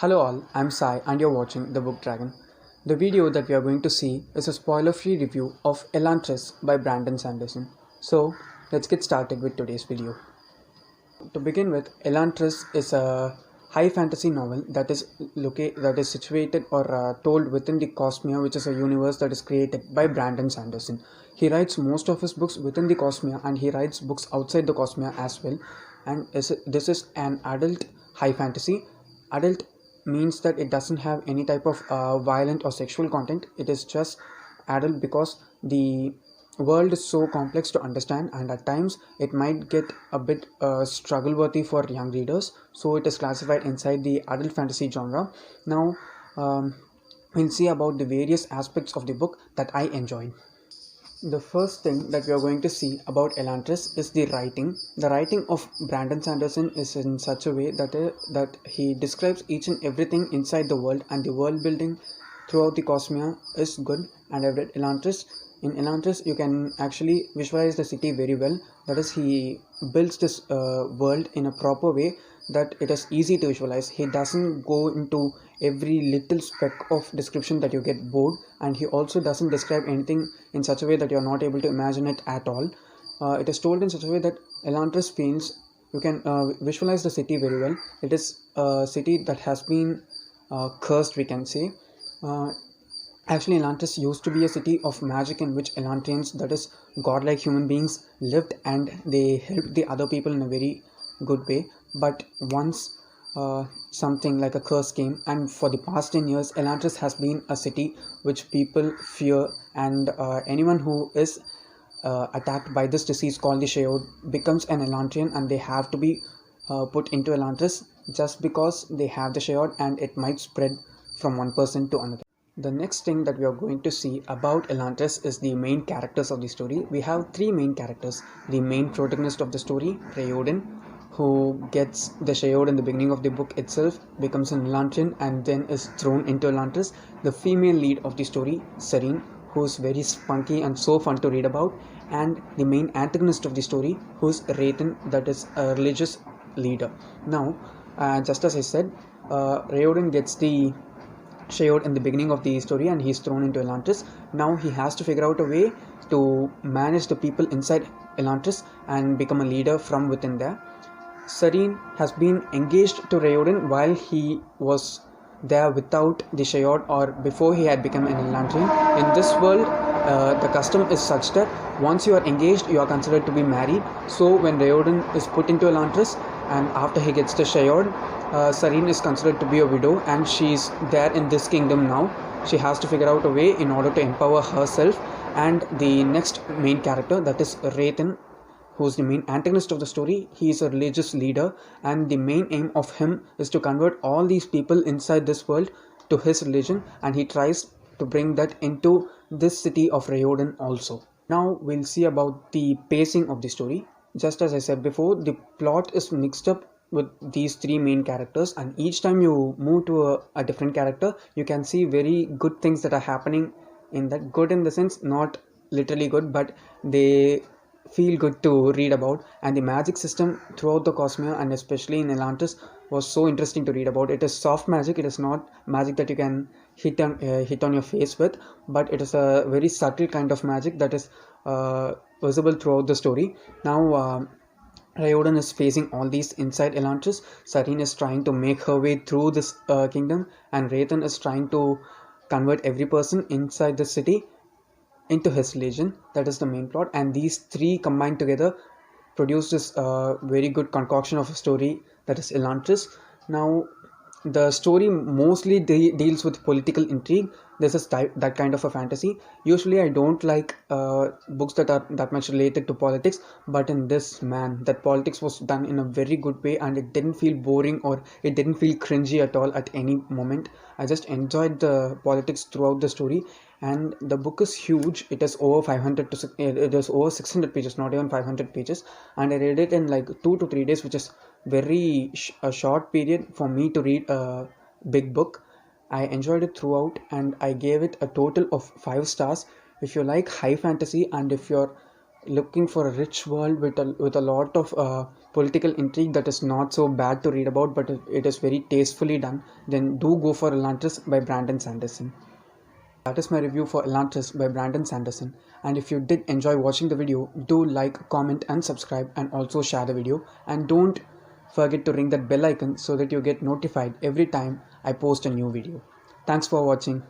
Hello all, I'm Sai and you're watching The Book Dragon. The video that we are going to see is a spoiler-free review of Elantris by Brandon Sanderson. So, let's get started with today's video. To begin with, Elantris is a high fantasy novel that is situated or told within the Cosmere, which is a universe that is created by Brandon Sanderson. He writes most of his books within the Cosmere and he writes books outside the Cosmere as well. And this is an adult high fantasy. Adult means that it doesn't have any type of violent or sexual content. It is just adult because the world is so complex to understand, and at times it might get a bit struggle worthy for young readers, so it is classified inside the adult fantasy genre. Now we'll see about the various aspects of the book that I enjoyed. The first thing that we are going to see about Elantris is the writing. The writing of Brandon Sanderson is in such a way that he describes each and everything inside the world, and the world building throughout the Cosmere is good. And I've read Elantris. In Elantris, you can actually visualize the city very well. That is, he builds this world in a proper way that it is easy to visualize. He doesn't go into every little speck of description that you get bored, and he also doesn't describe anything in such a way that you're not able to imagine it at all. It is told in such a way that Elantris feels you can visualize the city very well. It is a city that has been cursed, we can say. Actually, Elantris used to be a city of magic in which Elantrians, that is godlike human beings, lived, and they helped the other people in a very good way. But once something like a curse came, and for the past 10 years Elantris has been a city which people fear, and anyone who is attacked by this disease called the Sheod becomes an Elantrian, and they have to be put into Elantris just because they have the Sheod, and it might spread from one person to another. The next thing that we are going to see about Elantris is the main characters of the story. We have three main characters. The main protagonist of the story, Rayoden, who gets the Sheod in the beginning of the book itself, becomes an Elantrian and then is thrown into Elantris. The female lead of the story, Serene, who's very spunky and so fun to read about, and the main antagonist of the story, who's Raithan, that is a religious leader. Now, just as I said, Rayoden gets the Sheod in the beginning of the story and he's thrown into Elantris. Now he has to figure out a way to manage the people inside Elantris and become a leader from within there. Serene has been engaged to Rayoden while he was there without the Sheod, or before he had become an Elantrian. In this world, the custom is such that once you are engaged, you are considered to be married. So when Rayoden is put into Elantris and after he gets the Sheod, Serene is considered to be a widow, and she's there in this kingdom now. She has to figure out a way in order to empower herself. And the next main character, that is Raithan, who's the main antagonist of the story. He is a religious leader, and the main aim of him is to convert all these people inside this world to his religion, and he tries to bring that into this city of Rayoden also. Now we'll see about the pacing of the story. Just as I said before, the plot is mixed up with these three main characters, and each time you move to a different character, you can see very good things that are happening in that. Good in the sense, not literally good, but they feel good to read about. And the magic system throughout the Cosmere, and especially in Elantris, was so interesting to read about. It is soft magic. It is not magic that you can hit on your face with, but it is a very subtle kind of magic that is visible throughout the story. Now Rayoden is facing all these inside Elantris. Serene is trying to make her way through this kingdom, and Raithan is trying to convert every person inside the city into his religion. That is the main plot, and these three combined together produce this very good concoction of a story, that is Elantris. Now the story mostly deals with political intrigue. This is that kind of a fantasy. Usually I don't like books that are that much related to politics, but in this, man, that politics was done in a very good way, and it didn't feel boring or it didn't feel cringy at all at any moment. I just enjoyed the politics throughout the story, and the book is huge. It is over 600 pages, not even 500 pages, and I read it in like 2 to 3 days, which is very a short period for me to read a big book. I enjoyed it throughout, and I gave it a total of 5 stars. If you like high fantasy, and if you're looking for a rich world with a lot of political intrigue that is not so bad to read about, but it is very tastefully done, then do go for Elantris by Brandon Sanderson. That is my review for Elantris by Brandon Sanderson. And if you did enjoy watching the video, do like, comment and subscribe, and also share the video. And don't forget to ring that bell icon so that you get notified every time I post a new video. Thanks for watching.